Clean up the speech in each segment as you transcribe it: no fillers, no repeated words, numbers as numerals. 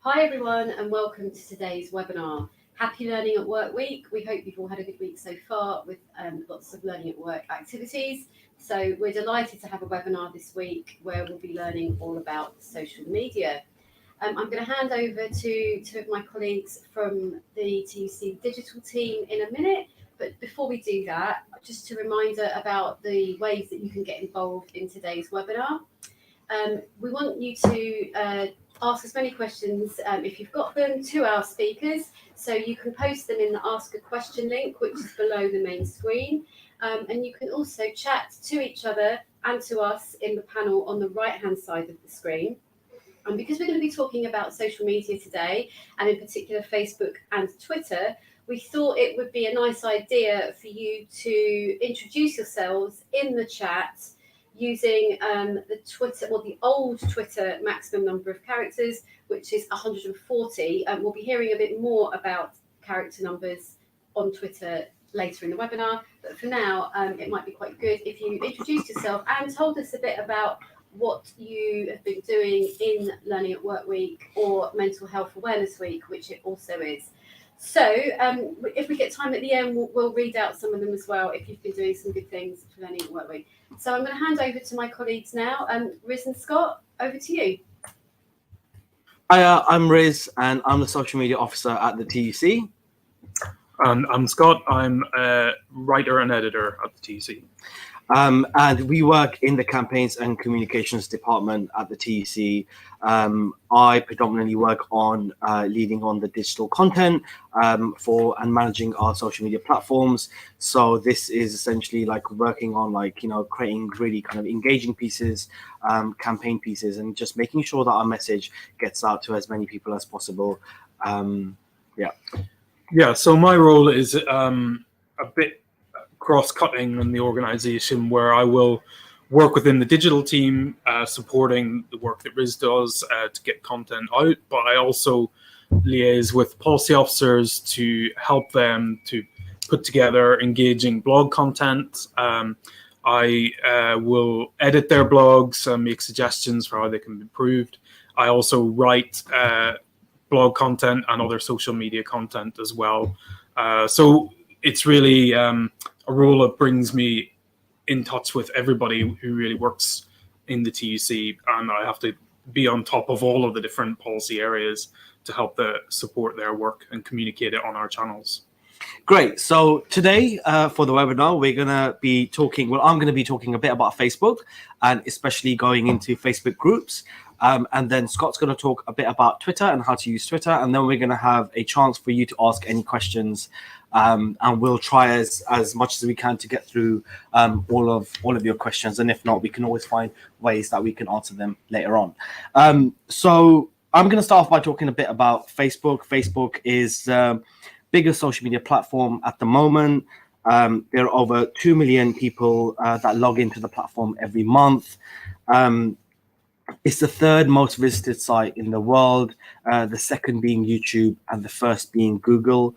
Hi everyone and welcome to today's webinar. Happy Learning at Work Week. We hope you've all had a good week so far with lots of learning at work activities. So we're delighted to have a webinar this week where we'll be learning all about social media. I'm going to hand over to two of my colleagues from the TUC digital team in a minute. But before we do that, just a reminder about the ways that you can get involved in today's webinar. We want you to ask as many questions if you've got them to our speakers. So you can post them in the Ask a Question link, which is below the main screen. And you can also chat to each other and to us in the panel on the right-hand side of the screen. And because we're going to be talking about social media today, and in particular Facebook and Twitter, we thought it would be a nice idea for you to introduce yourselves in the chat using the Twitter, or the old Twitter maximum number of characters, which is 140. We'll be hearing a bit more about character numbers on Twitter later in the webinar. But for now, it might be quite good if you introduced yourself and told us a bit about what you have been doing in Learning at Work Week or Mental Health Awareness Week, which it also is. So if we get time at the end, we'll read out some of them as well if you've been doing some good things for Learning at Work Week. So I'm going to hand over to my colleagues now. Riz and Scott, over to you. Hi, I'm Riz and I'm the social media officer at the TUC. And I'm Scott. I'm a writer and editor at the TUC. And we work in the campaigns and communications department at the TUC. I predominantly work on leading on the digital content for and managing our social media platforms. So this is essentially like working on creating really kind of engaging pieces, campaign pieces, and just making sure that our message gets out to as many people as possible. Yeah, so my role is a bit cross-cutting in the organization, where I will work within the digital team, supporting the work that Riz does to get content out, but I also liaise with policy officers to help them to put together engaging blog content. I will edit their blogs and make suggestions for how they can be improved. I also write blog content and other social media content as well. So it's really a role that brings me in touch with everybody who really works in the TUC, and I have to be on top of all of the different policy areas to help support their work and communicate it on our channels. Great. So today for the webinar, we're going to be talking, I'm going to be talking a bit about Facebook, and especially going into Facebook groups. And then Scott's going to talk a bit about Twitter and how to use Twitter. And then we're going to have a chance for you to ask any questions. And we'll try as much as we can to get through all of your questions. And if not, we can always find ways that we can answer them later on. So I'm going to start off by talking a bit about Facebook. Facebook is the biggest social media platform at the moment. There are over 2 million people that log into the platform every month. It's the third most visited site in the world, the second being YouTube and the first being Google.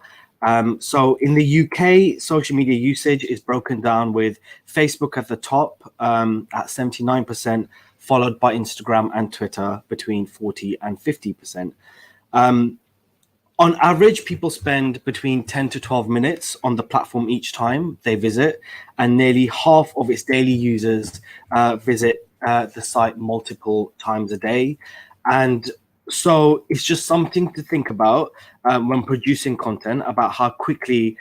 So in the UK, social media usage is broken down with Facebook at the top at 79%, followed by Instagram and Twitter between 40 and 50%. On average, people spend between 10 to 12 minutes on the platform each time they visit, and nearly half of its daily users visit the site multiple times a day. And so it's just something to think about when producing content about how quickly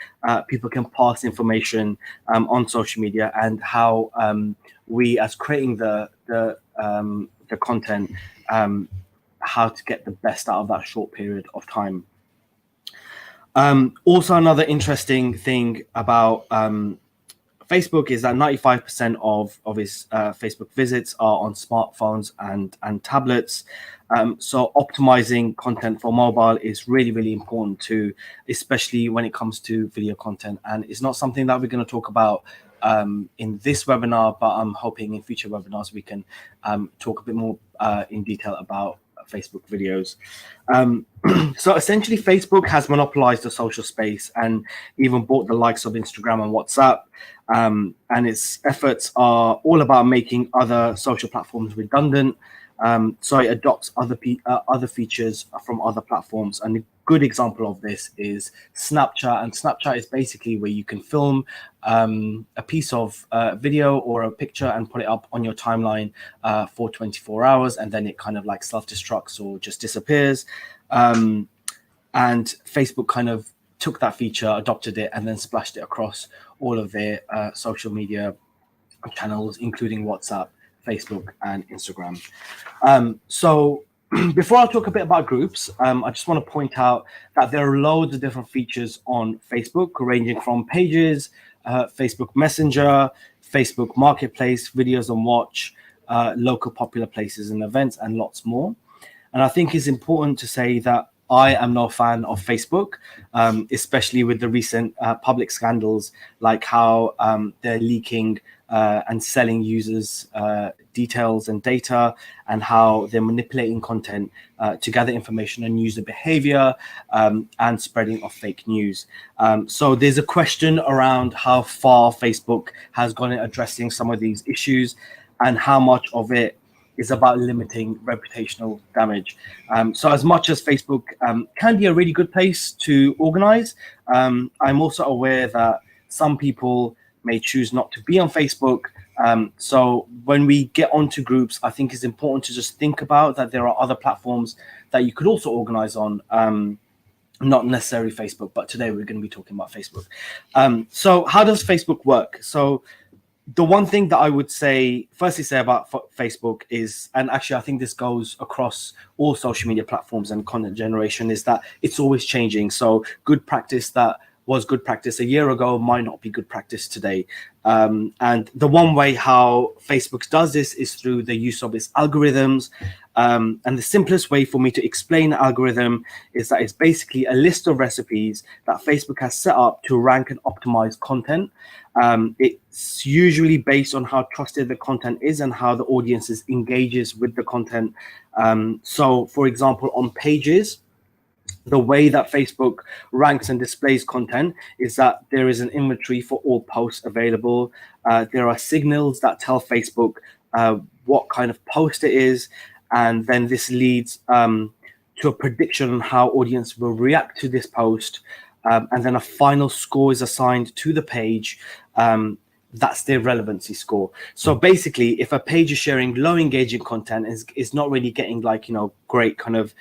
people can pass information on social media, and how we, as creating the content, how to get the best out of that short period of time. Also, another interesting thing about Facebook is that 95% of its Facebook visits are on smartphones and tablets. So optimizing content for mobile is really, really important too, especially when it comes to video content. And it's not something that we're going to talk about in this webinar, but I'm hoping in future webinars we can talk a bit more in detail about Facebook videos. So essentially, Facebook has monopolized the social space and even bought the likes of Instagram and WhatsApp. And its efforts are all about making other social platforms redundant so it adopts other features from other platforms. And a good example of this is Snapchat. And Snapchat is basically where you can film a piece of video or a picture and put it up on your timeline for 24 hours, and then it kind of like self-destructs or just disappears. And Facebook kind of took that feature, adopted it, and then splashed it across all of their social media channels, including WhatsApp, Facebook, and Instagram. So before I talk a bit about groups, I just want to point out that there are loads of different features on Facebook, ranging from pages, Facebook Messenger, Facebook Marketplace, videos on watch, local popular places and events, and lots more. And I think it's important to say that I am no fan of Facebook, especially with the recent public scandals, like how they're leaking and selling users' details and data, and how they're manipulating content to gather information on user behavior and spreading of fake news. So there's a question around how far Facebook has gone in addressing some of these issues, and how much of it is about limiting reputational damage. So as much as Facebook can be a really good place to organize, I'm also aware that some people may choose not to be on Facebook. So when we get onto groups, I think it's important to just think about that there are other platforms that you could also organize on, not necessarily Facebook, but today we're going to be talking about Facebook. So how does Facebook work? So the one thing that I would firstly say about Facebook is, and actually I think this goes across all social media platforms and content generation, is that it's always changing. So good practice that was good practice a year ago might not be good practice today. And the one way how Facebook does this is through the use of its algorithms. And the simplest way for me to explain the algorithm is that it's basically a list of recipes that Facebook has set up to rank and optimize content. It's usually based on how trusted the content is and how the audience engages with the content. So, for example, on pages, the way that Facebook ranks and displays content is that there is an inventory for all posts available. There are signals that tell Facebook what kind of post it is, and then this leads to a prediction on how audience will react to this post. And then a final score is assigned to the page. That's their relevancy score. So basically, if a page is sharing low engaging content, is not really getting great kind of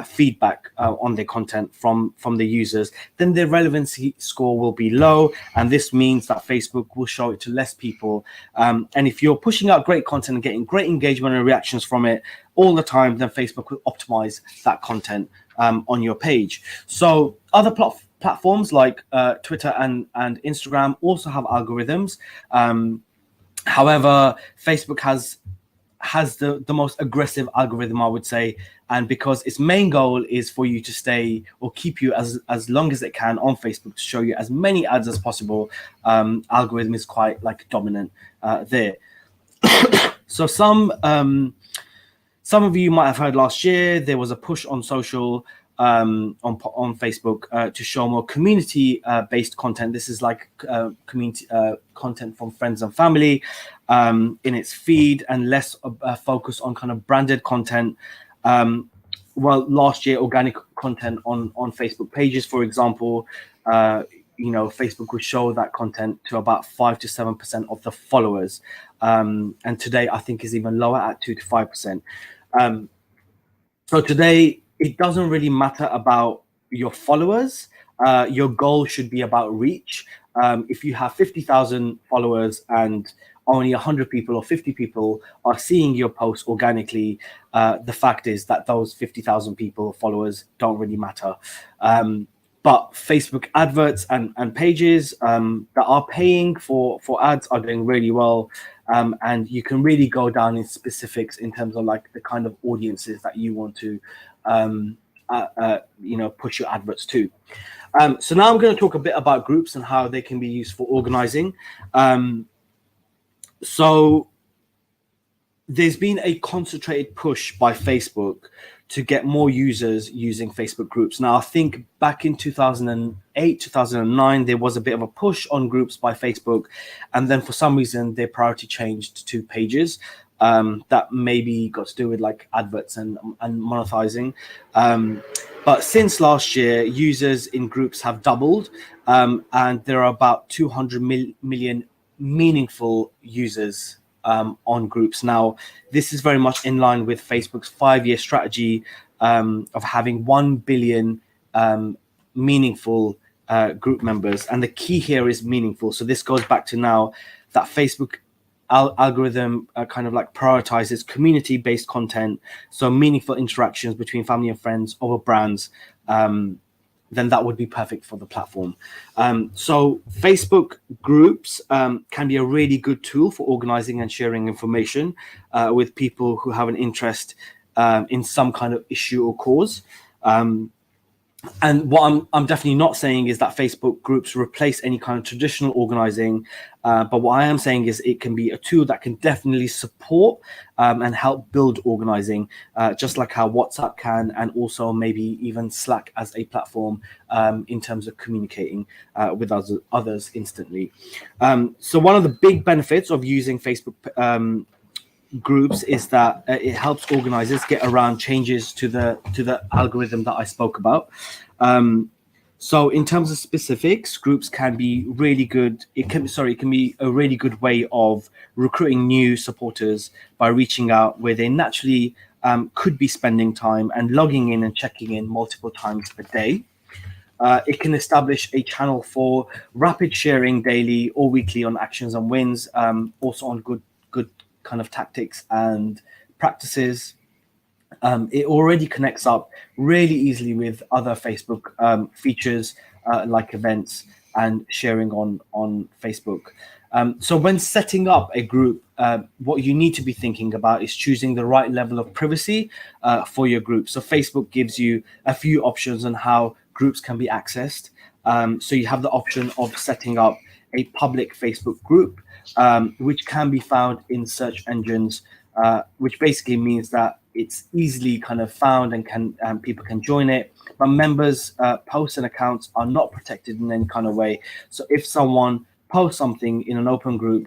feedback on their content from the users, then their relevancy score will be low, and this means that Facebook will show it to less people. And if you're pushing out great content and getting great engagement and reactions from it all the time, then Facebook will optimize that content on your page. So other platforms like Twitter and Instagram also have algorithms. However, Facebook has the most aggressive algorithm, I would say, and because its main goal is for you to stay or keep you as long as it can on Facebook to show you as many ads as possible, algorithm is quite dominant there. So some of you might have heard last year there was a push on social on Facebook to show more community based content. This is community content from friends and family in its feed, and less focus on kind of branded content. Well, last year, organic content on Facebook pages, for example, Facebook would show that content to about 5 to 7% of the followers, and today I think is even lower at 2 to 5%. So today, it doesn't really matter about your followers. Your goal should be about reach. If you have 50,000 followers and only 100 people or 50 people are seeing your post organically, the fact is that those 50,000 people or followers don't really matter. But Facebook adverts and pages that are paying for ads are doing really well. And you can really go down in specifics in terms of the kind of audiences that you want to push your adverts to. So now I'm going to talk a bit about groups and how they can be used for organizing. So there's been a concentrated push by Facebook to get more users using Facebook groups. Now, I think back in 2008, 2009, there was a bit of a push on groups by Facebook. And then for some reason, their priority changed to pages. that maybe got to do with like adverts and monetizing. But since last year, users in groups have doubled, and there are about 200 million meaningful users on groups. Now, this is very much in line with Facebook's 5-year strategy of having 1 billion meaningful group members. And the key here is meaningful. So this goes back to now that Facebook algorithm kind of like prioritizes community-based content, so meaningful interactions between family and friends over brands, then that would be perfect for the platform. So Facebook groups can be a really good tool for organizing and sharing information with people who have an interest in some kind of issue or cause. And what I'm definitely not saying is that Facebook groups replace any kind of traditional organizing, but what I am saying is it can be a tool that can definitely support and help build organizing, just like how WhatsApp can, and also maybe even Slack as a platform in terms of communicating with others instantly. So one of the big benefits of using Facebook groups is that it helps organizers get around changes to the algorithm that I spoke about. So in terms of specifics, groups can be really good. It can be a really good way of recruiting new supporters by reaching out where they naturally could be spending time and logging in and checking in multiple times a day. It can establish a channel for rapid sharing daily or weekly on actions and wins, also on good kind of tactics and practices. It already connects up really easily with other Facebook features like events and sharing on Facebook. So when setting up a group, what you need to be thinking about is choosing the right level of privacy for your group. So Facebook gives you a few options on how groups can be accessed. So you have the option of setting up a public Facebook group, which can be found in search engines, which basically means that it's easily kind of found and people can join it. But members' posts and accounts are not protected in any kind of way. So if someone posts something in an open group,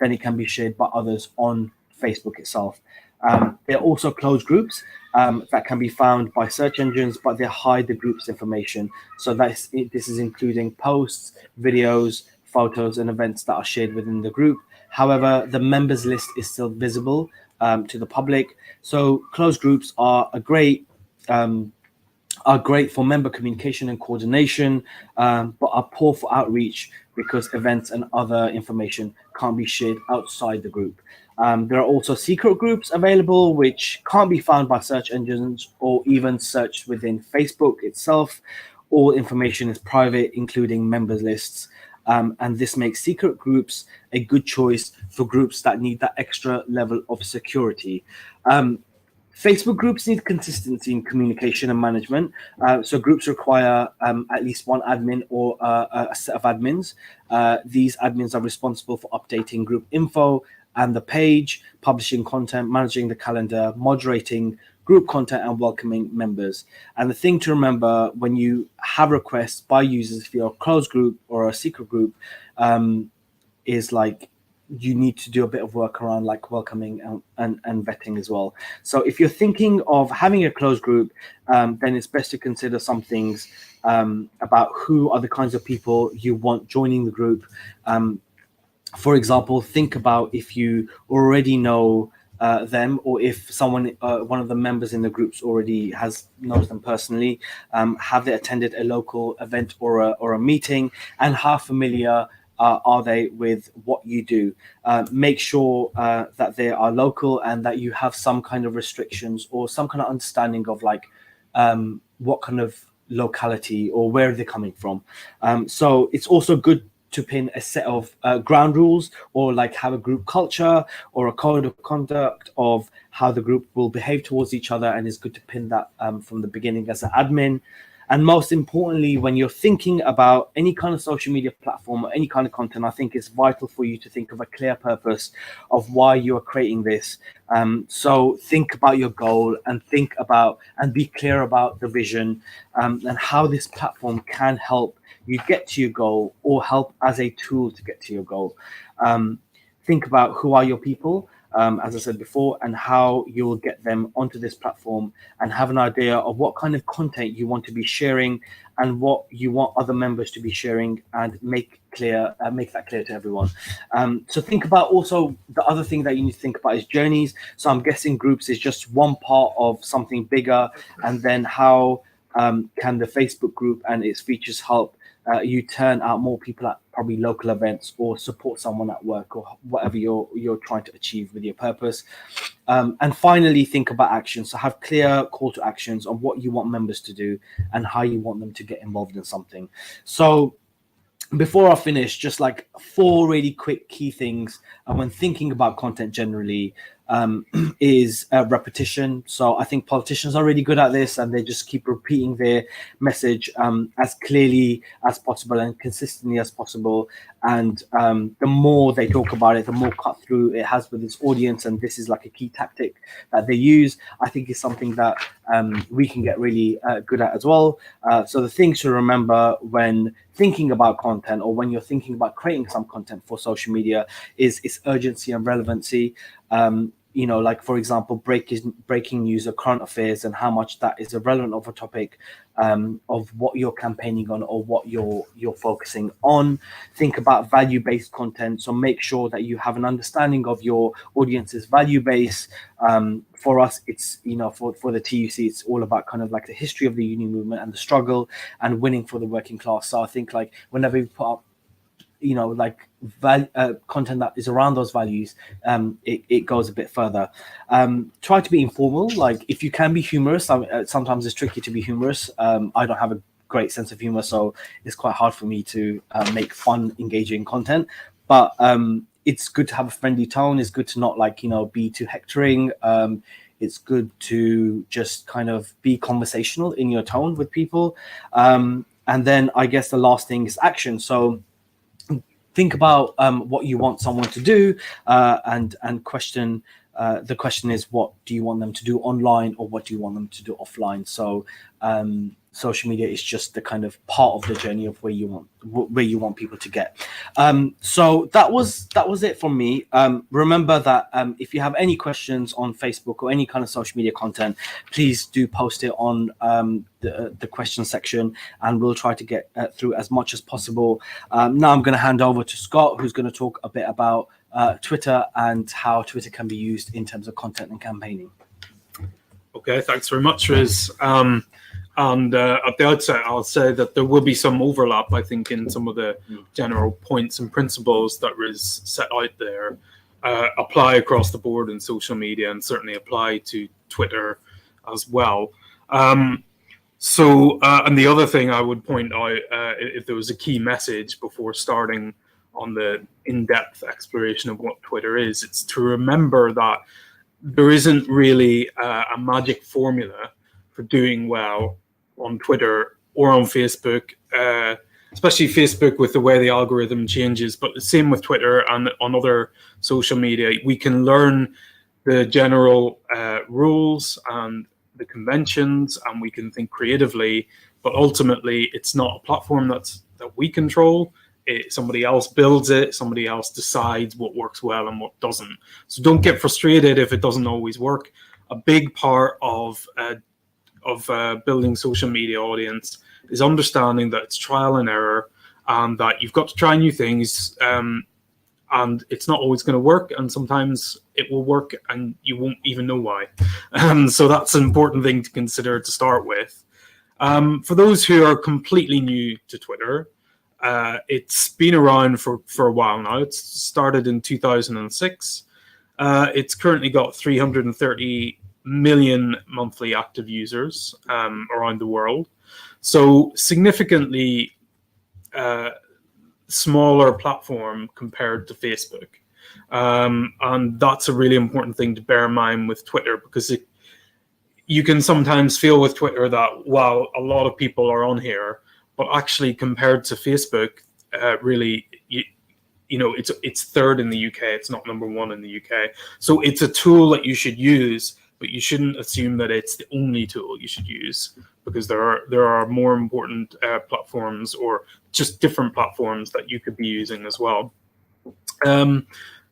then it can be shared by others on Facebook itself. There are also closed groups that can be found by search engines, but they hide the group's information. So this is including posts, videos, photos, and events that are shared within the group. However, the members list is still visible to the public. So closed groups are great for member communication and coordination, but are poor for outreach because events and other information can't be shared outside the group. There are also secret groups available, which can't be found by search engines or even searched within Facebook itself. All information is private, including members lists. And this makes secret groups a good choice for groups that need that extra level of security. Facebook groups need consistency in communication and management. So groups require at least one admin or a set of admins. These admins are responsible for updating group info and the page, publishing content, managing the calendar, moderating group content, and welcoming members. And the thing to remember when you have requests by users for your closed group or a secret group is like you need to do a bit of work around like welcoming and vetting as well. So if you're thinking of having a closed group, then it's best to consider some things about who are the kinds of people you want joining the group. For example, think about if you already know them, or if someone, one of the members in the groups already knows them personally. Have they attended a local event or a meeting, and how familiar are they with what you do? Make sure that they are local and that you have some kind of restrictions or some kind of understanding of like what kind of locality or where they're coming from. So it's also good to pin a set of ground rules, or like have a group culture or a code of conduct of how the group will behave towards each other, and it's good to pin that from the beginning as an admin. And most importantly, when you're thinking about any kind of social media platform or any kind of content, I think it's vital for you to think of a clear purpose of why you are creating this. So think about your goal and think about and be clear about the vision and how this platform can help you get to your goal or help as a tool to get to your goal. Think about who are your people as I said before, and how you'll get them onto this platform and have an idea of what kind of content you want to be sharing and what you want other members to be sharing, and make that clear to everyone. So think about also the other thing that you need to think about is journeys. So I'm guessing groups is just one part of something bigger, and then how can the Facebook group and its features help you turn out more people at probably local events, or support someone at work, or whatever you're trying to achieve with your purpose. And finally, think about action. So have clear call to actions on what you want members to do and how you want them to get involved in something. So before I finish, just like 4 really quick key things when thinking about content generally, is repetition. So I think politicians are really good at this, and they just keep repeating their message as clearly as possible and consistently as possible. And the more they talk about it, the more cut through it has with its audience. And this is like a key tactic that they use. I think is something that we can get really good at as well. So the things to remember when thinking about content, or when you're thinking about creating some content for social media, is its urgency and relevancy. Like for example, breaking news or current affairs, and how much that is irrelevant of a topic of what you're campaigning on or what you're focusing on. Think about value-based content. So make sure that you have an understanding of your audience's value base. For us, it's for the TUC, it's all about kind of like the history of the union movement and the struggle and winning for the working class. So I think like whenever we put up content that is around those values, it goes a bit further. Try to be informal. Like if you can be humorous, sometimes it's tricky to be humorous. I don't have a great sense of humor, so it's quite hard for me to make fun, engaging content. But it's good to have a friendly tone. It's good to not be too hectoring. It's good to just kind of be conversational in your tone with people. And then I guess the last thing is action. So think about what you want someone to do, and question. The question is, what do you want them to do online, or what do you want them to do offline? So social media is just the kind of part of the journey of where you want people to get. So that was it from me. Remember that if you have any questions on Facebook or any kind of social media content, please do post it on the question section, and we'll try to get through as much as possible. Now I'm going to hand over to Scott, who's going to talk a bit about Twitter and how Twitter can be used in terms of content and campaigning. Okay, thanks very much, Riz. And at the outset, I'll say that there will be some overlap, I think, in some of the general points and principles that Riz set out there, apply across the board in social media, and certainly apply to Twitter as well. And the other thing I would point out, if there was a key message before starting on the in-depth exploration of what Twitter is, it's to remember that there isn't really a magic formula for doing well on Twitter or on Facebook, especially Facebook with the way the algorithm changes, but the same with Twitter and on other social media. We can learn the general rules and the conventions, and we can think creatively, but ultimately it's not a platform that we control. Somebody else builds it, somebody else decides what works well and what doesn't. So don't get frustrated if it doesn't always work. A big part of building social media audience is understanding that it's trial and error, and that you've got to try new things, and it's not always going to work, and sometimes it will work and you won't even know why. So that's an important thing to consider to start with. For those who are completely new to Twitter, it's been around for a while now. It started in 2006. It's currently got 330 million monthly active users around the world. So significantly smaller platform compared to Facebook. And that's a really important thing to bear in mind with Twitter, because you can sometimes feel with Twitter that, while a lot of people are on here, but actually compared to Facebook, really, it's third in the UK. It's not number one in the UK. So it's a tool that you should use, but you shouldn't assume that it's the only tool you should use, because there are more important platforms, or just different platforms that you could be using as well.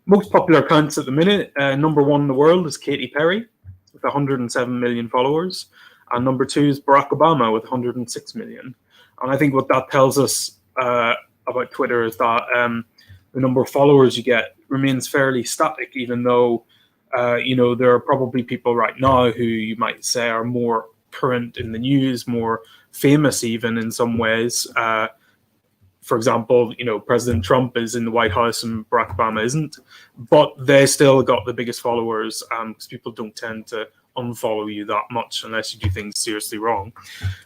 Most popular accounts at the minute, number one in the world is Katy Perry with 107 million followers, and number two is Barack Obama with 106 million. And I think what that tells us about Twitter is that the number of followers you get remains fairly static, even though there are probably people right now who you might say are more current in the news, more famous even in some ways. For example, President Trump is in the White House and Barack Obama isn't, but they still got the biggest followers because people don't tend to unfollow you that much unless you do things seriously wrong.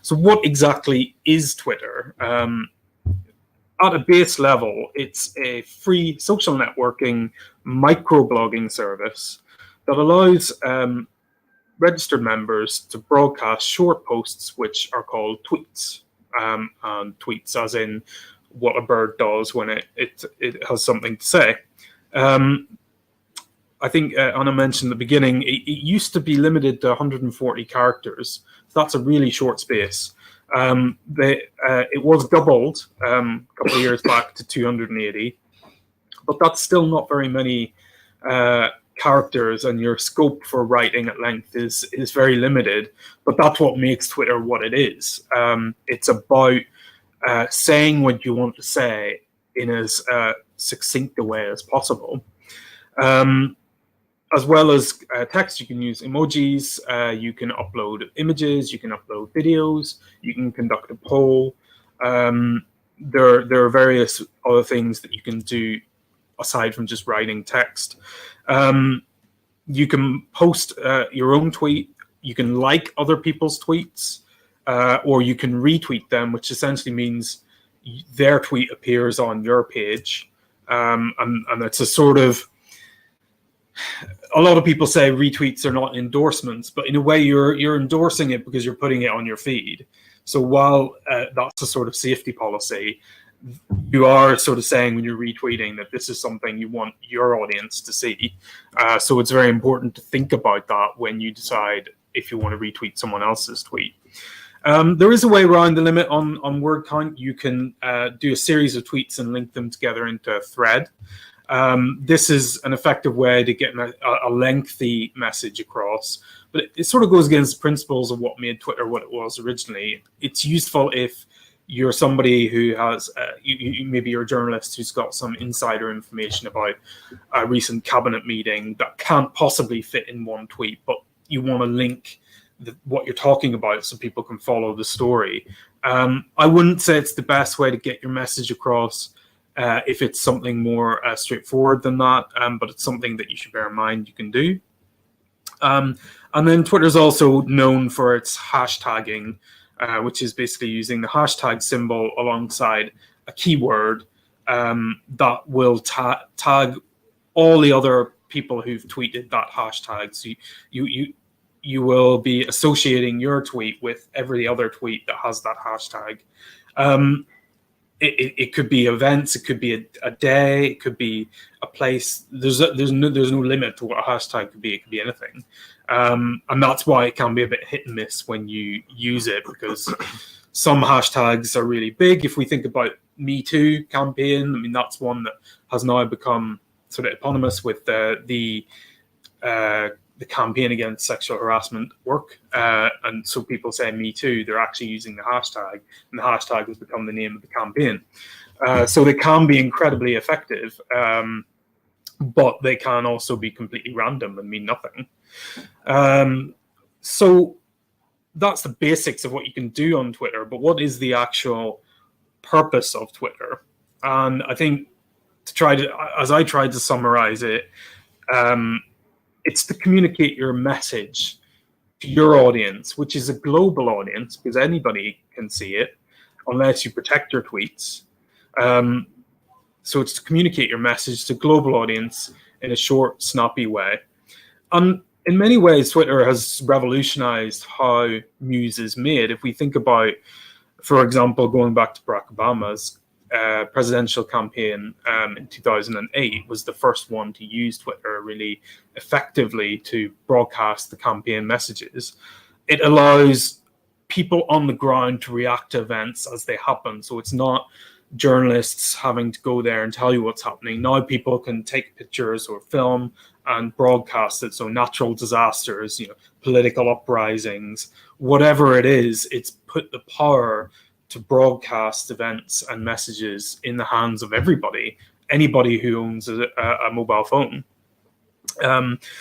So what exactly is Twitter? At a base level, it's a free social networking microblogging service that allows registered members to broadcast short posts which are called tweets. And tweets as in what a bird does when it has something to say. I think Anna mentioned at the beginning, it used to be limited to 140 characters. So that's a really short space. It was doubled a couple of years back to 280, but that's still not very many characters, and your scope for writing at length is very limited. But that's what makes Twitter what it is. It's about saying what you want to say in as succinct a way as possible. As well as text, you can use emojis, you can upload images, you can upload videos, you can conduct a poll. There are various other things that you can do aside from just writing text. You can post your own tweet, you can like other people's tweets, or you can retweet them, which essentially means their tweet appears on your page. And it's a sort of, a lot of people say retweets are not endorsements, but in a way you're endorsing it because you're putting it on your feed. So while that's a sort of safety policy, you are sort of saying when you're retweeting that this is something you want your audience to see. So it's very important to think about that when you decide if you want to retweet someone else's tweet. There is a way around the limit on word count. You can do a series of tweets and link them together into a thread. This is an effective way to get a lengthy message across, but it sort of goes against the principles of what made Twitter what it was originally. It's useful if you're somebody who has, maybe you're a journalist who's got some insider information about a recent cabinet meeting that can't possibly fit in one tweet, but you want to link what you're talking about so people can follow the story. I wouldn't say it's the best way to get your message across if it's something more straightforward than that, but it's something that you should bear in mind you can do. And then Twitter is also known for its hashtagging, which is basically using the hashtag symbol alongside a keyword that will tag all the other people who've tweeted that hashtag. So you will be associating your tweet with every other tweet that has that hashtag. It could be events, it could be a day, it could be a place. There's no limit to what a hashtag could be. It could be anything, and that's why it can be a bit hit and miss when you use it, because some hashtags are really big. If we think about Me Too campaign, I mean that's one that has now become sort of eponymous with the campaign against sexual harassment work, and so people say Me Too, they're actually using the hashtag, and the hashtag has become the name of the campaign. So they can be incredibly effective, but they can also be completely random and mean nothing. So that's the basics of what you can do on Twitter, but what is the actual purpose of Twitter? And I think as I tried to summarize it, it's to communicate your message to your audience, which is a global audience because anybody can see it unless you protect your tweets. So it's to communicate your message to a global audience in a short, snappy way. And in many ways, Twitter has revolutionized how news is made. If we think about, for example, going back to Barack Obama's presidential campaign in 2008 was the first one to use Twitter really effectively to broadcast the campaign messages. It allows people on the ground to react to events as they happen. So it's not journalists having to go there and tell you what's happening. Now people can take pictures or film and broadcast it. So natural disasters, political uprisings, whatever it is, it's put the power to broadcast events and messages in the hands of anybody who owns a mobile phone.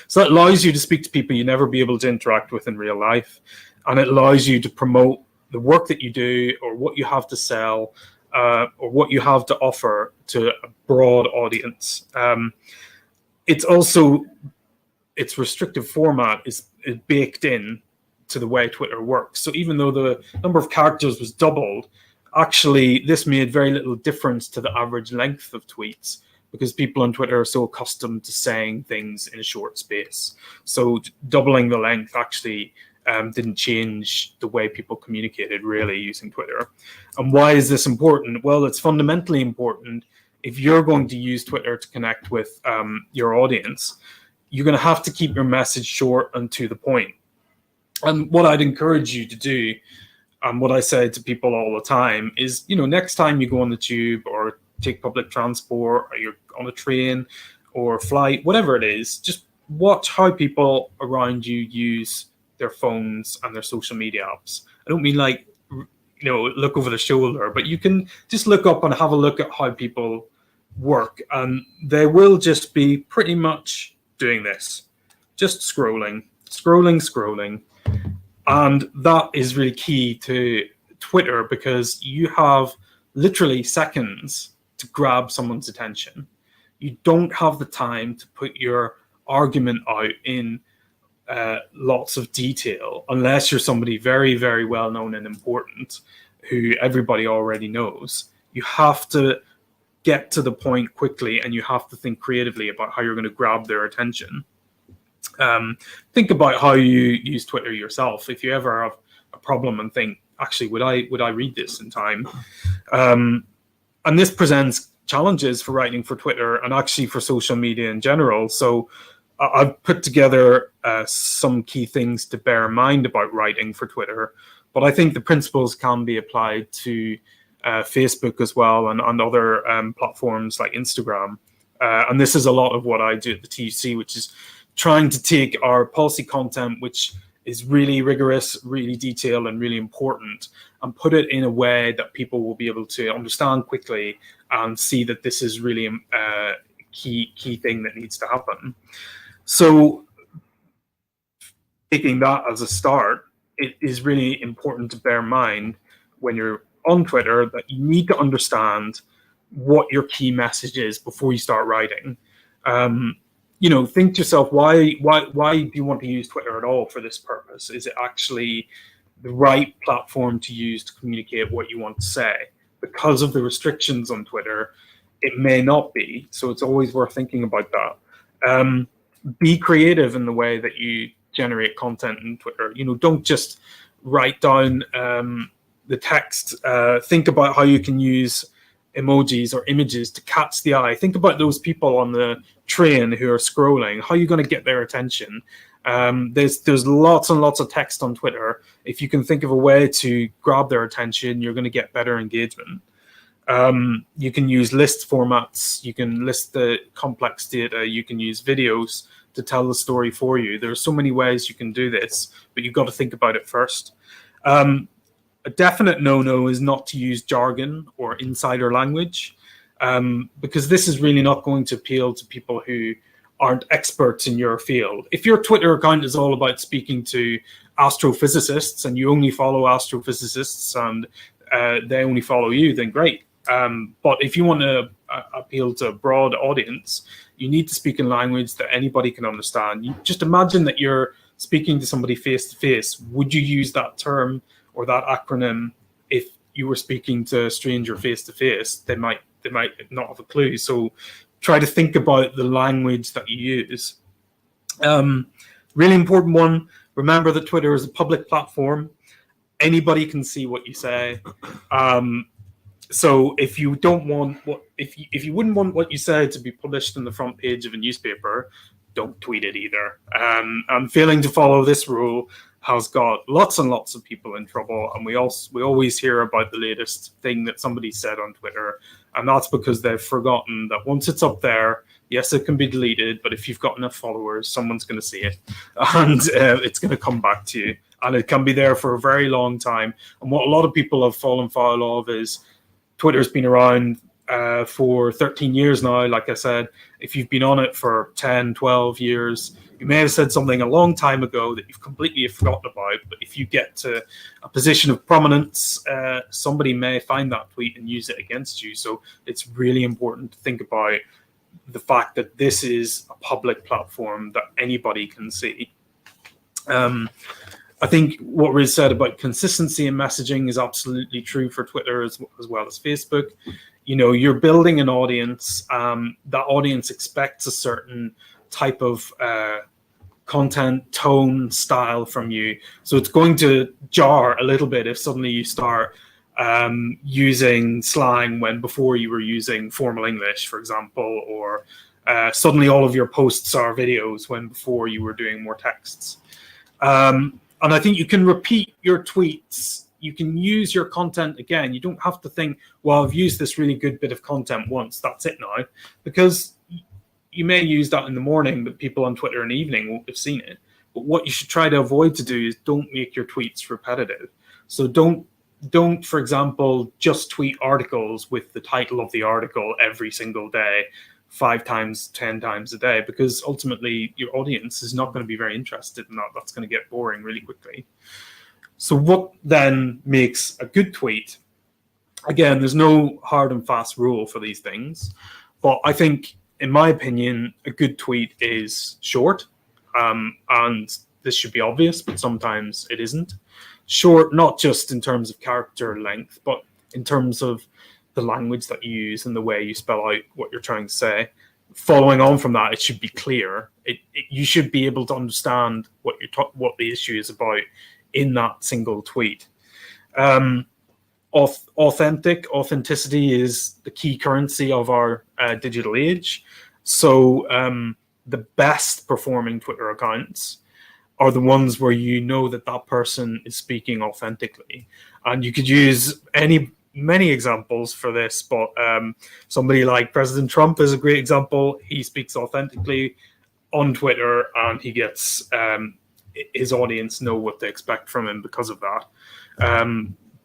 So it allows you to speak to people you never be able to interact with in real life, and it allows you to promote the work that you do or what you have to sell, or what you have to offer to a broad audience. Its restrictive format is baked in to the way Twitter works. So even though the number of characters was doubled, actually this made very little difference to the average length of tweets, because people on Twitter are so accustomed to saying things in a short space. So doubling the length actually didn't change the way people communicated really using Twitter. And why is this important? Well, it's fundamentally important. If you're going to use Twitter to connect with your audience, you're going to have to keep your message short and to the point. And what I'd encourage you to do, and what I say to people all the time, is, next time you go on the tube or take public transport, or you're on a train or flight, whatever it is, just watch how people around you use their phones and their social media apps. I don't mean like, look over the shoulder, but you can just look up and have a look at how people work, and they will just be pretty much doing this, just scrolling. And that is really key to Twitter, because you have literally seconds to grab someone's attention. You don't have the time to put your argument out in lots of detail, unless you're somebody very, very well known and important who everybody already knows. You have to get to the point quickly, and you have to think creatively about how you're going to grab their attention. Think about how you use Twitter yourself. If you ever have a problem and think, actually, would I read this in time? And this presents challenges for writing for Twitter and actually for social media in general. So I've put together some key things to bear in mind about writing for Twitter, but I think the principles can be applied to Facebook as well, and on other platforms like Instagram. And this is a lot of what I do at the TUC, which is trying to take our policy content, which is really rigorous, really detailed, and really important, and put it in a way that people will be able to understand quickly and see that this is really a key thing that needs to happen. So taking that as a start, it is really important to bear in mind when you're on Twitter that you need to understand what your key message is before you start writing. Think to yourself, why do you want to use Twitter at all for this purpose? Is it actually the right platform to use to communicate what you want to say? Because of the restrictions on Twitter, it may not be. So it's always worth thinking about that. Be creative in the way that you generate content in Twitter. Don't just write down the text. Think about how you can use emojis or images to catch the eye. Think about those people on the train who are scrolling. How are you going to get their attention? There's lots and lots of text on Twitter. If you can think of a way to grab their attention, you're going to get better engagement. You can use list formats. You can list the complex data. You can use videos to tell the story for you. There are so many ways you can do this, but you've got to think about it first. A definite no-no is not to use jargon or insider language, because this is really not going to appeal to people who aren't experts in your field. If your Twitter account is all about speaking to astrophysicists and you only follow astrophysicists and they only follow you, then great. But if you want to appeal to a broad audience, you need to speak in language that anybody can understand. You just imagine that you're speaking to somebody face to face. Would you use that term or that acronym if you were speaking to a stranger face to face? They might not have a clue. So try to think about the language that you use. Really important one. Remember that Twitter is a public platform. Anybody can see what you say. So if you don't want if you wouldn't want what you say to be published in the front page of a newspaper, don't tweet it either. And failing to follow this rule has got lots and lots of people in trouble, and we always hear about the latest thing that somebody said on Twitter, and that's because they've forgotten that once it's up there, yes, it can be deleted, but if you've got enough followers, someone's going to see it, and it's going to come back to you, and it can be there for a very long time. And what a lot of people have fallen foul of is Twitter's been around for 13 years now. Like I said, if you've been on it for 10, 12 years, you may have said something a long time ago that you've completely forgotten about, but if you get to a position of prominence, somebody may find that tweet and use it against you. So it's really important to think about the fact that this is a public platform that anybody can see. I think what Riz said about consistency in messaging is absolutely true for Twitter as well as Facebook. You know, you're building an audience. That audience expects a certain type of content, tone, style from you. So it's going to jar a little bit if suddenly you start using slang when before you were using formal English, for example, or suddenly all of your posts are videos when before you were doing more texts. And I think you can repeat your tweets. You can use your content again. You don't have to think, well, I've used this really good bit of content once, that's it now. Because you may use that in the morning, but people on Twitter in the evening won't have seen it. But what you should try to avoid to do is don't make your tweets repetitive. So don't, for example, just tweet articles with the title of the article every single day, 5 times, 10 times a day, because ultimately your audience is not going to be very interested in that. That's going to get boring really quickly. So what then makes a good tweet? Again, there's no hard and fast rule for these things, but I think, in my opinion, a good tweet is short, and this should be obvious, but sometimes it isn't. Short, not just in terms of character length, but in terms of the language that you use and the way you spell out what you're trying to say. Following on from that, it should be clear. You should be able to understand what the issue is about in that single tweet. Authenticity is the key currency of our digital age. So the best performing Twitter accounts are the ones where you know that that person is speaking authentically. And you could use many examples for this, but somebody like President Trump is a great example. He speaks authentically on Twitter, and he gets his audience know what to expect from him because of that.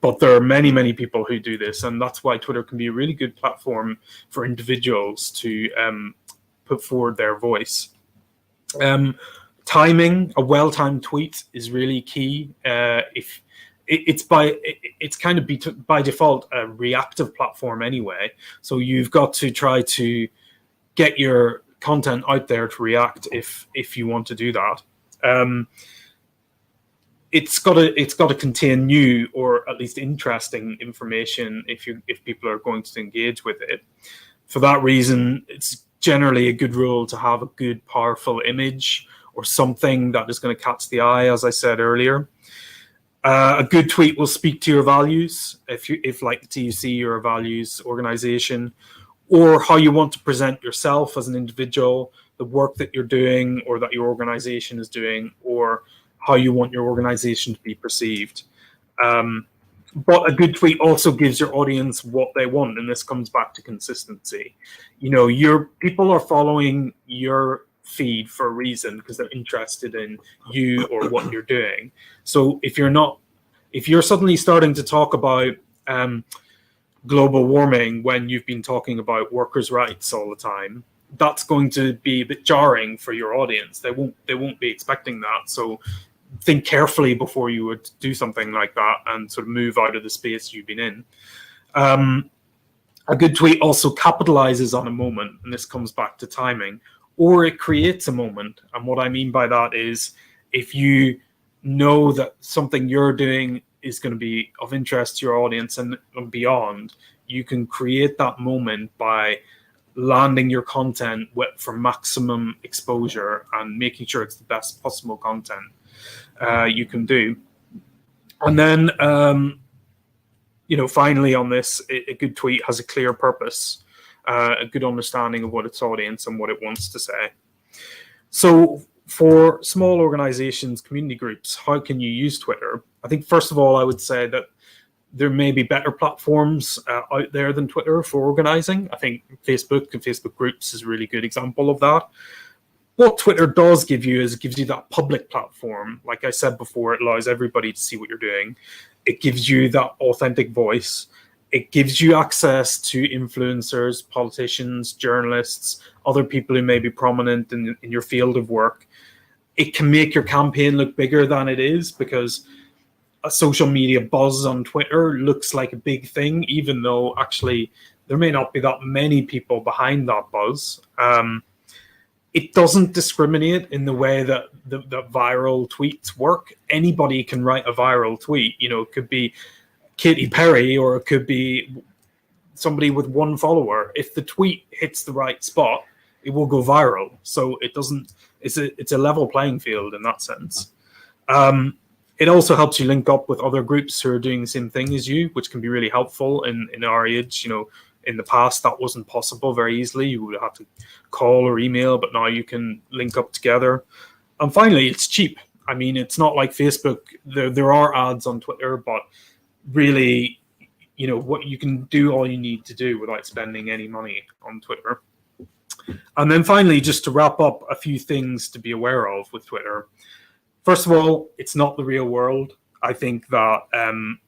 But there are many people who do this, and that's why Twitter can be a really good platform for individuals to put forward their voice. Timing, a well-timed tweet is really key. If it's kind of by default a reactive platform anyway, so you've got to try to get your content out there to react if you want to do that. It's got to contain new or at least interesting information if people are going to engage with it. For that reason, it's generally a good rule to have a good, powerful image or something that is going to catch the eye, as I said earlier. A good tweet will speak to your values, if like the TUC, you're a values organization, or how you want to present yourself as an individual, the work that you're doing or that your organization is doing, or how you want your organization to be perceived. But a good tweet also gives your audience what they want, and this comes back to consistency. You know, your people are following your feed for a reason because they're interested in you or what you're doing. So if you're suddenly starting to talk about global warming when you've been talking about workers' rights all the time, that's going to be a bit jarring for your audience. They won't be expecting that. So think carefully before you would do something like that and sort of move out of the space you've been in. A good tweet also capitalizes on a moment, and this comes back to timing, or it creates a moment. And what I mean by that is if you know that something you're doing is going to be of interest to your audience and beyond, you can create that moment by landing your content for maximum exposure and making sure it's the best possible content you can do. And then, finally on this, a good tweet has a clear purpose, a good understanding of what its audience and what it wants to say. So For small organizations, community groups, how can you use Twitter? I think, first of all, I would say that there may be better platforms out there than Twitter for organizing. I think Facebook and Facebook groups is a really good example of that. What Twitter does give you is it gives you that public platform. Like I said before, it allows everybody to see what you're doing. It gives you that authentic voice. It gives you access to influencers, politicians, journalists, other people who may be prominent in your field of work. It can make your campaign look bigger than it is, because a social media buzz on Twitter looks like a big thing, even though actually there may not be that many people behind that buzz. It doesn't discriminate in the way that the viral tweets work. Anybody can write a viral tweet. You know, it could be Katy Perry or it could be somebody with one follower. If the tweet hits the right spot, it will go viral. So it doesn't. It's a level playing field in that sense. It also helps you link up with other groups who are doing the same thing as you, which can be really helpful in our age. You know, in the past that wasn't possible very easily. You would have to call or email, but now you can link up together. And finally, it's cheap. I mean, it's not like Facebook. There are ads on Twitter, but really, you know, what you can do all you need to do without spending any money on Twitter. And then finally, just to wrap up, a few things to be aware of with Twitter. First of all, it's not the real world. I think that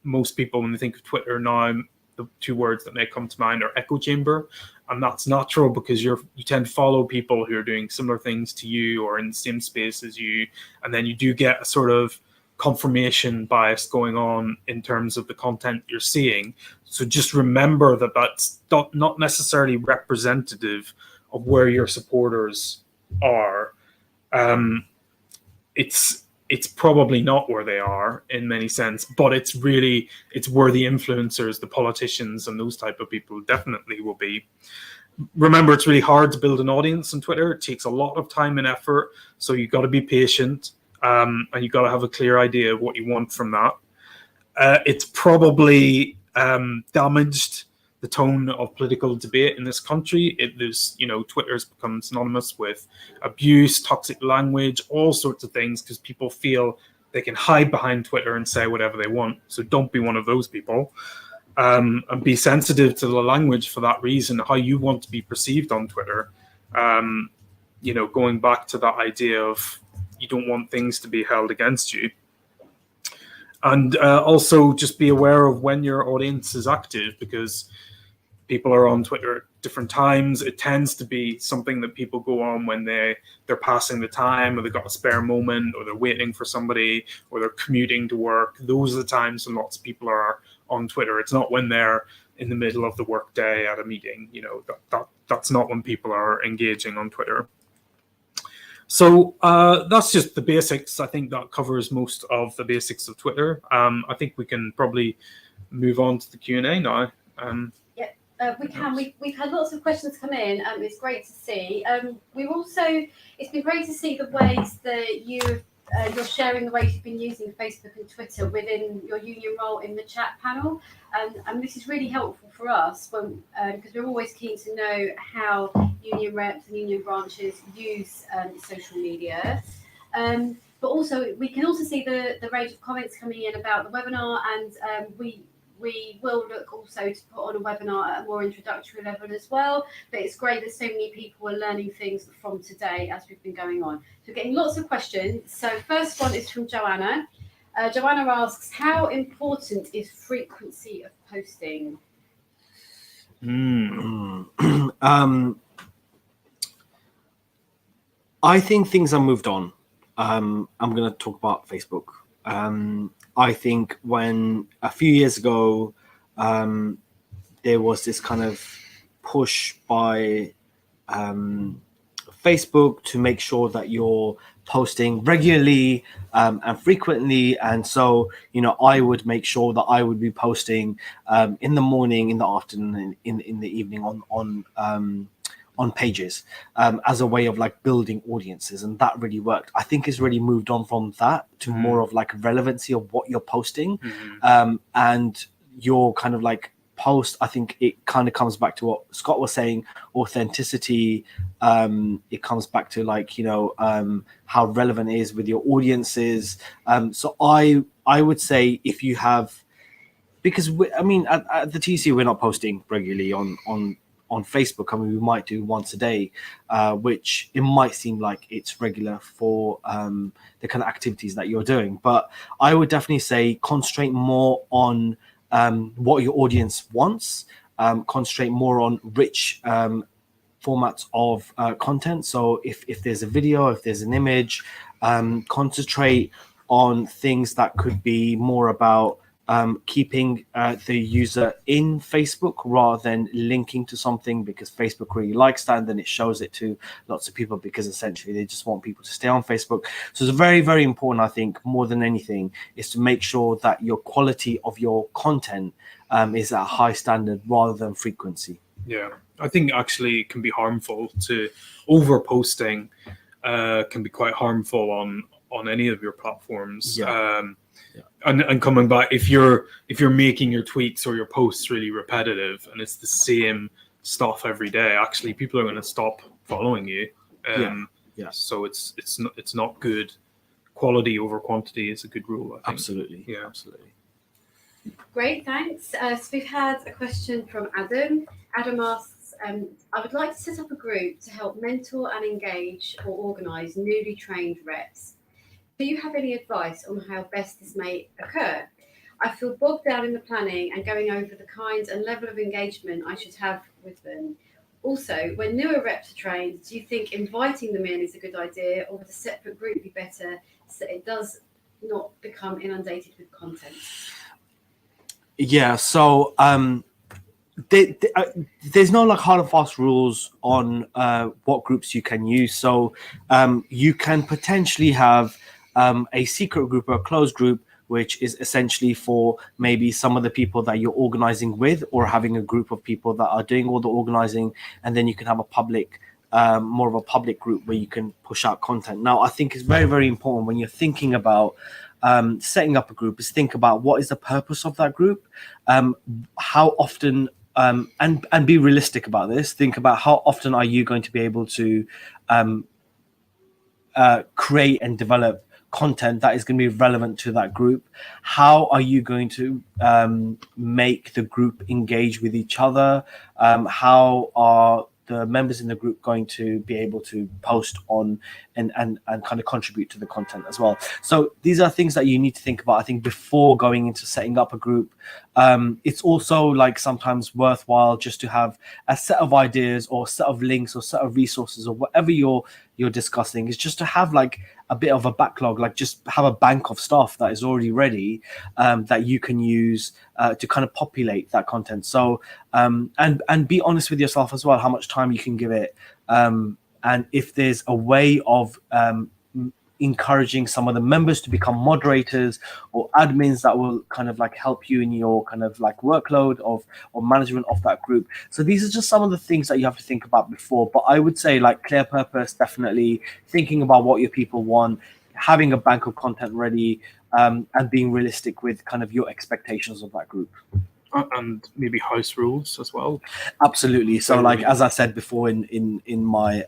most people, when they think of Twitter now, the two words that may come to mind are echo chamber. And that's natural because you tend to follow people who are doing similar things to you or in the same space as you. And then you do get a sort of confirmation bias going on in terms of the content you're seeing. So just remember that that's not necessarily representative of where your supporters are. It's probably not where they are in many sense, but it's where the influencers, the politicians, and those type of people definitely will be. Remember, it's really hard to build an audience on Twitter. It takes a lot of time and effort, so you've got to be patient, and you've got to have a clear idea of what you want from that. It's probably damaged the tone of political debate in this country. Twitter has become synonymous with abuse, toxic language, all sorts of things, because people feel they can hide behind Twitter and say whatever they want. So don't be one of those people, and be sensitive to the language for that reason, how you want to be perceived on Twitter. Going back to that idea of you don't want things to be held against you. And also just be aware of when your audience is active, because people are on Twitter at different times. It tends to be something that people go on when they're passing the time, or they've got a spare moment, or they're waiting for somebody, or they're commuting to work. Those are the times when lots of people are on Twitter. It's not when they're in the middle of the workday at a meeting. That's not when people are engaging on Twitter. So that's just the basics. I think that covers most of the basics of Twitter. I think we can probably move on to the Q&A now. We can. We've had lots of questions come in. It's great to see. It's been great to see the ways that you're sharing the ways you've been using Facebook and Twitter within your union role in the chat panel. And this is really helpful for us because we're always keen to know how union reps and union branches use social media. But also, we can also see the range of comments coming in about the webinar, and we will look also to put on a webinar at a more introductory level as well. But it's great that so many people are learning things from today as we've been going on. So we're getting lots of questions. So first one is from Joanna. Joanna asks, how important is frequency of posting? I think things are moved on. I'm going to talk about Facebook. I think when a few years ago, there was this kind of push by Facebook to make sure that you're posting regularly and frequently. And so, I would make sure that I would be posting in the morning, in the afternoon, in the evening on pages as a way of like building audiences, and that really worked. I think it's really moved on from that to more of like relevancy of what you're posting, and your kind of like post, I think it kind of comes back to what Scott was saying, authenticity. It comes back to like, how relevant it is with your audiences. So I would say if you have, because at the TC we're not posting regularly on Facebook. I mean, we might do once a day, which it might seem like it's regular for the kind of activities that you're doing. But I would definitely say concentrate more on what your audience wants, concentrate more on rich formats of content. So if there's a video, if there's an image, concentrate on things that could be more about keeping the user in Facebook rather than linking to something, because Facebook really likes that, and then it shows it to lots of people because essentially they just want people to stay on Facebook. So it's very, very important, I think, more than anything, is to make sure that your quality of your content is at a high standard rather than frequency. Yeah, I think actually it can be harmful to over posting. Can be quite harmful on any of your platforms. Yeah. And coming back, if you're making your tweets or your posts really repetitive and it's the same stuff every day, actually people are going to stop following you. Yeah. So it's not good. Quality over quantity is a good rule, I think. Absolutely. Yeah, absolutely. Great, thanks. So we've had a question from Adam. Adam asks, I would like to set up a group to help mentor and engage or organise newly trained reps. Do you have any advice on how best this may occur? I feel bogged down in the planning and going over the kinds and level of engagement I should have with them. Also, when newer reps are trained, do you think inviting them in is a good idea, or would a separate group be better so it does not become inundated with content? Yeah, so there's no like hard and fast rules on what groups you can use. So you can potentially have a secret group or a closed group, which is essentially for maybe some of the people that you're organizing with, or having a group of people that are doing all the organizing, and then you can have a public, more of a public group where you can push out content. Now, I think it's very, very important when you're thinking about setting up a group, is think about what is the purpose of that group, how often, and be realistic about this. Think about how often are you going to be able to create and develop content that is going to be relevant to that group. How are you going to make the group engage with each other? How are the members in the group going to be able to post on and kind of contribute to the content as well? So these are things that you need to think about, I think, before going into setting up a group. It's also like sometimes worthwhile just to have a set of ideas or a set of links or set of resources or whatever you're discussing, is just to have like a bit of a backlog, like just have a bank of stuff that is already ready, that you can use to kind of populate that content. So and be honest with yourself as well, how much time you can give it, and if there's a way of encouraging some of the members to become moderators or admins that will kind of like help you in your kind of like workload of or management of that group. So these are just some of the things that you have to think about before. But I would say like clear purpose, definitely thinking about what your people want, having a bank of content ready, and being realistic with kind of your expectations of that group. And maybe house rules as well. Absolutely. So like as I said before in my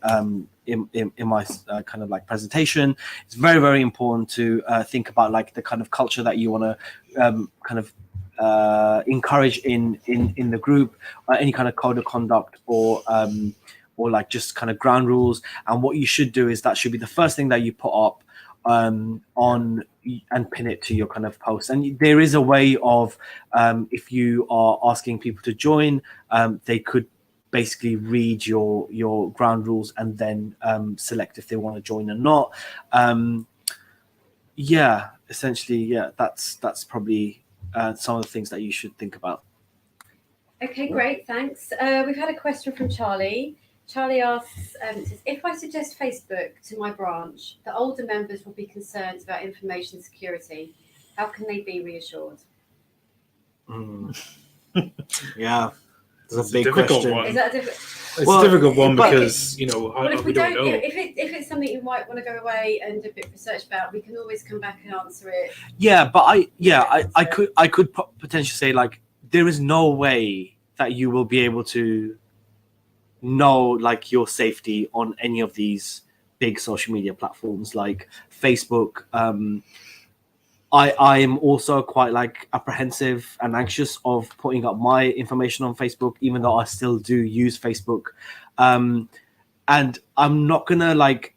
in my kind of like presentation, it's very, very important to think about like the kind of culture that you want to kind of encourage in the group, any kind of code of conduct or like just kind of ground rules. And what you should do is that should be the first thing that you put up on and pin it to your kind of post. And there is a way of if you are asking people to join, they could basically read your ground rules and then select if they want to join or not. Essentially, that's probably some of the things that you should think about. Okay, great, thanks. We've had a question from Charlie. Charlie asks, says, if I suggest Facebook to my branch, the older members will be concerned about information security. How can they be reassured? Yeah, it's a big difficult question. Is that a It's a difficult one because if we don't know. If it's something you might want to go away and do a bit of research about, we can always come back and answer it. Yeah, but I could potentially say like there is no way that you will be able to know like your safety on any of these big social media platforms like Facebook. I am also quite like apprehensive and anxious of putting up my information on Facebook, even though I still do use Facebook. And I'm not gonna like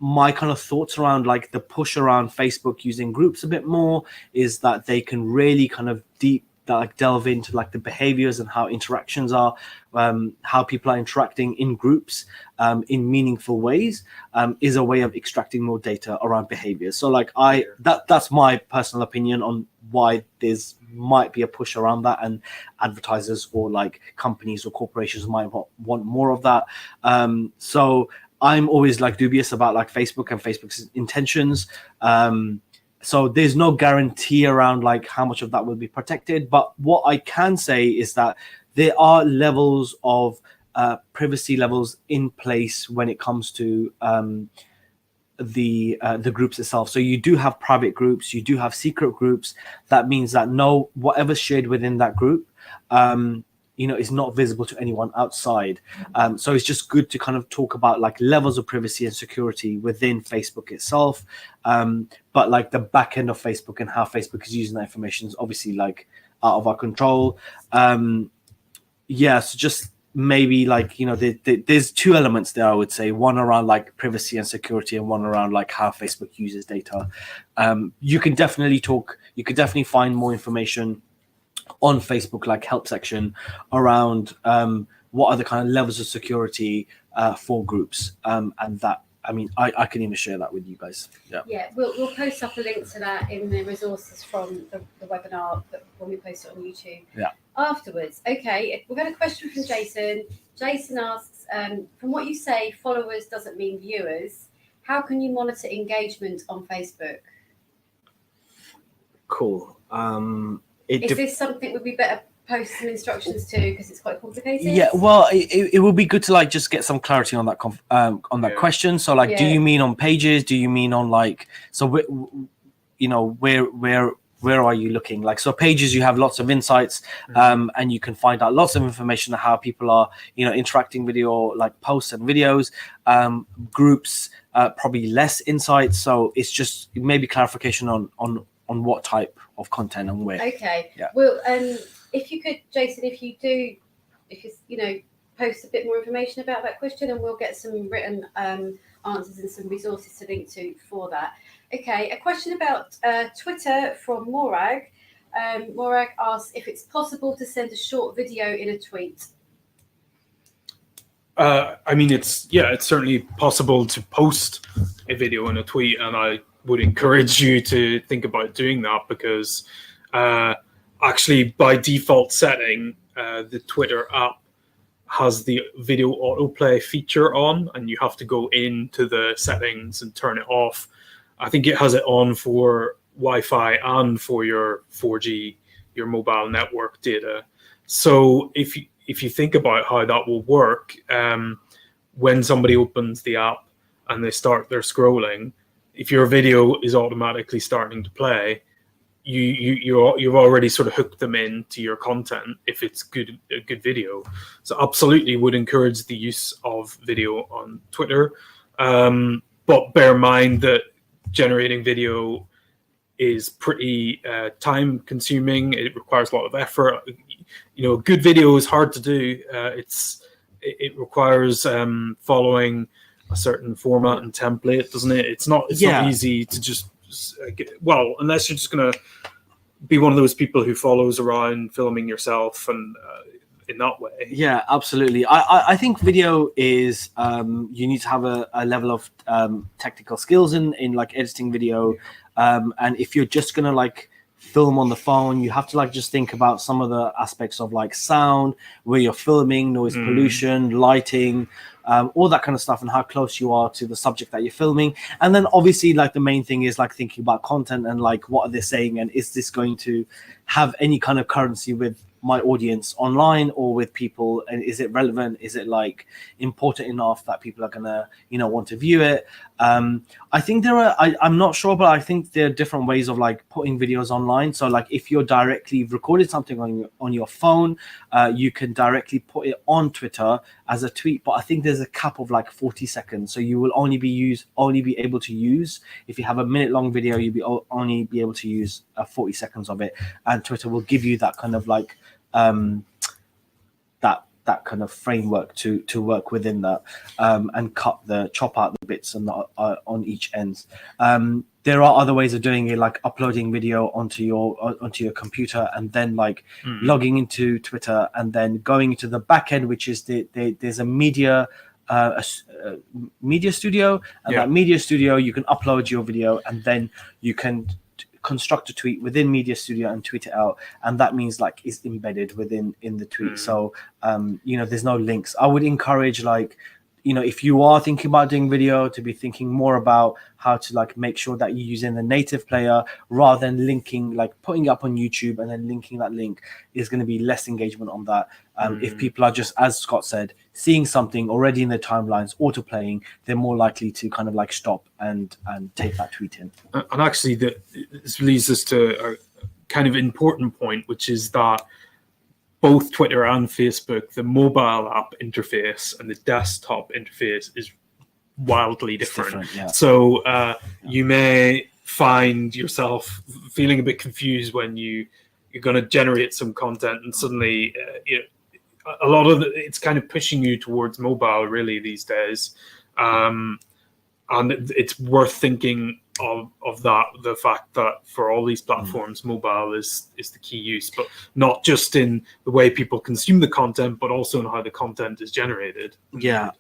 my kind of thoughts around like the push around Facebook using groups a bit more is that they can really kind of delve into like the behaviors and how interactions are, how people are interacting in groups in meaningful ways, is a way of extracting more data around behaviors. So like that's my personal opinion on why there's might be a push around that, and advertisers or like companies or corporations might want more of that. So I'm always like dubious about like Facebook and Facebook's intentions. So there's no guarantee around like how much of that will be protected. But what I can say is that there are levels of privacy levels in place when it comes to the groups itself. So you do have private groups, you do have secret groups. That means that whatever's shared within that group, is not visible to anyone outside. So it's just good to kind of talk about like levels of privacy and security within Facebook itself. But like the back end of Facebook and how Facebook is using that information is obviously like out of our control. So just maybe like, there's two elements there, I would say. One around like privacy and security, and one around like how Facebook uses data. You could definitely find more information on Facebook, like help section around what are the kind of levels of security for groups, and that I can even share that with you guys. We'll post up a link to that in the resources from the webinar when we post it on YouTube afterwards. Okay, we've got a question from Jason. Jason asks, from what you say, followers doesn't mean viewers. How can you monitor engagement on Facebook? Cool. Is this something would be better post some instructions to, because it's quite complicated? Yeah, well, it would be good to like just get some clarity on that question. So like, do you mean on pages? Do you mean on like, so where are you looking? Like, so pages, you have lots of insights, and you can find out lots of information on how people are, interacting with your like posts and videos. Groups, probably less insights. So it's just maybe clarification on what type of content and where. Okay. Yeah. Well, if you could, Jason, if you post a bit more information about that question, and we'll get some written answers and some resources to link to for that. Okay. A question about Twitter from Morag. Morag asks if it's possible to send a short video in a tweet. It's certainly possible to post a video in a tweet, and I would encourage you to think about doing that, because actually by default setting, the Twitter app has the video autoplay feature on, and you have to go into the settings and turn it off. I think it has it on for Wi-Fi and for your 4G, your mobile network data. So if you think about how that will work, when somebody opens the app and they start their scrolling, if your video is automatically starting to play, you've already sort of hooked them into your content if it's a good video. So absolutely would encourage the use of video on Twitter. But bear in mind that generating video is pretty time consuming. It requires a lot of effort. A good video is hard to do. It requires following a certain format and template, doesn't it? It's not easy to just unless you're just gonna be one of those people who follows around filming yourself and in that way. Yeah, absolutely. I think video is you need to have a level of technical skills in like editing video, and if you're just gonna like film on the phone, you have to like just think about some of the aspects of like sound, where you're filming, noise pollution, lighting, all that kind of stuff, and how close you are to the subject that you're filming. And then obviously like the main thing is like thinking about content and like what are they saying, and is this going to have any kind of currency with my audience online or with people, and is it relevant, is it like important enough that people are gonna want to view it. I think there are I'm not sure, but I think there are different ways of like putting videos online. So like if you're directly recorded something on your phone, you can directly put it on Twitter as a tweet, but I think there's a cap of like 40 seconds, so you will only be able to use, if you have a minute long video, only be able to use 40 seconds of it, and Twitter will give you that kind of like that kind of framework to work within that, and chop out the bits on each end. There are other ways of doing it, like uploading video onto your computer and then like logging into Twitter and then going into the back end, which is there's a media studio, and that media studio you can upload your video and then you can construct a tweet within Media Studio and tweet it out, and that means like it's embedded in the tweet. So there's no links. I would encourage like if you are thinking about doing video, to be thinking more about how to like make sure that you're using the native player rather than linking, like putting it up on YouTube and then linking that link is going to be less engagement on that. If people are just, as Scott said, seeing something already in their timelines, auto-playing, they're more likely to kind of like stop and take that tweet in. And actually, this leads us to a kind of important point, which is that both Twitter and Facebook, the mobile app interface and the desktop interface is wildly different. So you may find yourself feeling a bit confused when you're going to generate some content and suddenly a lot of it's kind of pushing you towards mobile really these days, and it's worth thinking of that, the fact that for all these platforms mobile is the key use, but not just in the way people consume the content, but also in how the content is generated.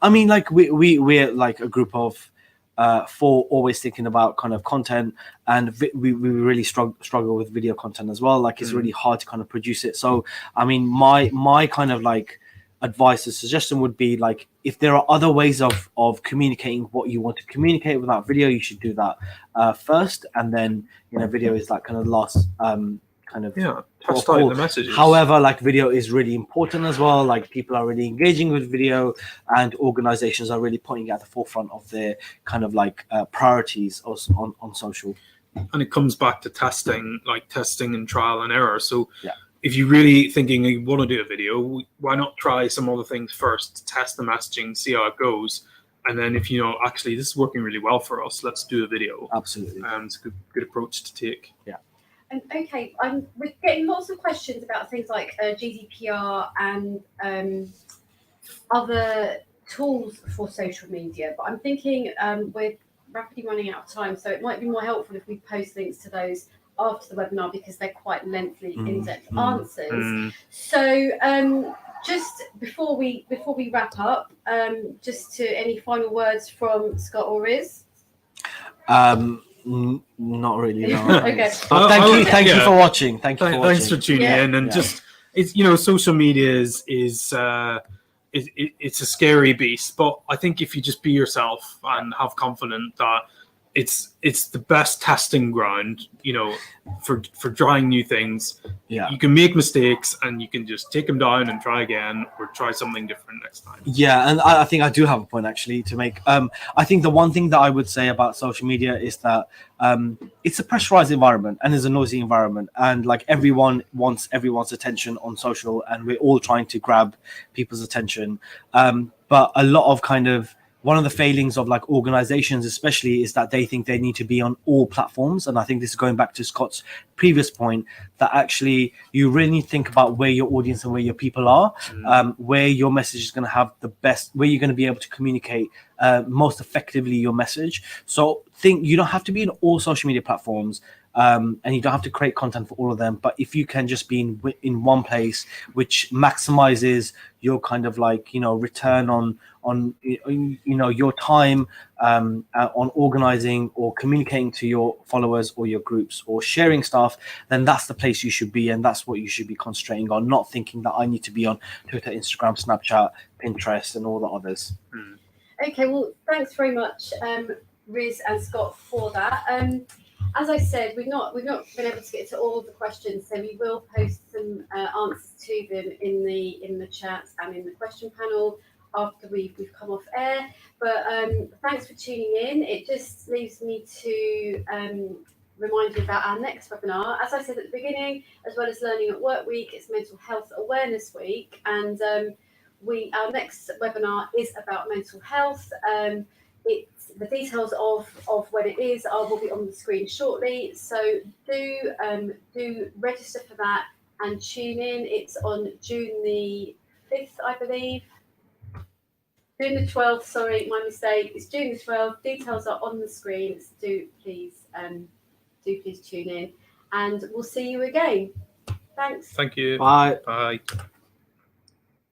I mean, like we're like a group of 4 always thinking about kind of content, and we really struggle with video content as well. Like it's really hard to kind of produce it. So I mean, my kind of like advice or suggestion would be like, if there are other ways of communicating what you want to communicate without video, you should do that first, and then video is like kind of last kind of touch out the messages. However, like video is really important as well. Like people are really engaging with video, and organizations are really putting it at the forefront of their kind of like priorities on social. And it comes back to testing and trial and error. So if you're really thinking you want to do a video, why not try some other things first, test the messaging, see how it goes, and then if actually this is working really well for us, let's do a video. Absolutely. It's a good approach to take. And okay, we're getting lots of questions about things like GDPR and other tools for social media, but I'm thinking we're rapidly running out of time, so it might be more helpful if we post links to those after the webinar, because they're quite lengthy, in-depth answers. So just before we wrap up, just to any final words from Scott or Riz? Not really. No. Okay. Thank you for watching. Thanks for tuning in. And just it's social media is it's a scary beast, but I think if you just be yourself and have confidence that it's the best testing ground, for trying new things. You can make mistakes and you can just take them down and try again, or try something different next time. And I think I do have a point actually to make. I think the one thing that I would say about social media is that it's a pressurized environment and it's a noisy environment, and like everyone wants everyone's attention on social, and we're all trying to grab people's attention. But a lot of kind of one of the failings of like organizations especially is that they think they need to be on all platforms. And I think this is going back to Scott's previous point, that actually you really need to think about where your audience and where your people are, where your message is going to have the best, where you're going to be able to communicate most effectively your message. So think you don't have to be in all social media platforms, and you don't have to create content for all of them. But if you can just be in one place, which maximizes your kind of like, return on your time, on organizing or communicating to your followers or your groups or sharing stuff, then that's the place you should be, and that's what you should be concentrating on, not thinking that I need to be on Twitter, Instagram, Snapchat, Pinterest, and all the others. Okay, well, thanks very much, Riz and Scott, for that. As I said, we've not been able to get to all of the questions, so we will post some answers to them in the chat and in the question panel after we've come off air. But thanks for tuning in. It just leaves me to remind you about our next webinar. As I said at the beginning, as well as Learning at Work Week, it's Mental Health Awareness Week, and our next webinar is about mental health. The details of when it is will be on the screen shortly. So do register for that and tune in. It's on June the 5th, I believe. June the 12th. Sorry, my mistake. It's June the 12th. Details are on the screen. So do please tune in, and we'll see you again. Thanks. Thank you. Bye. Bye.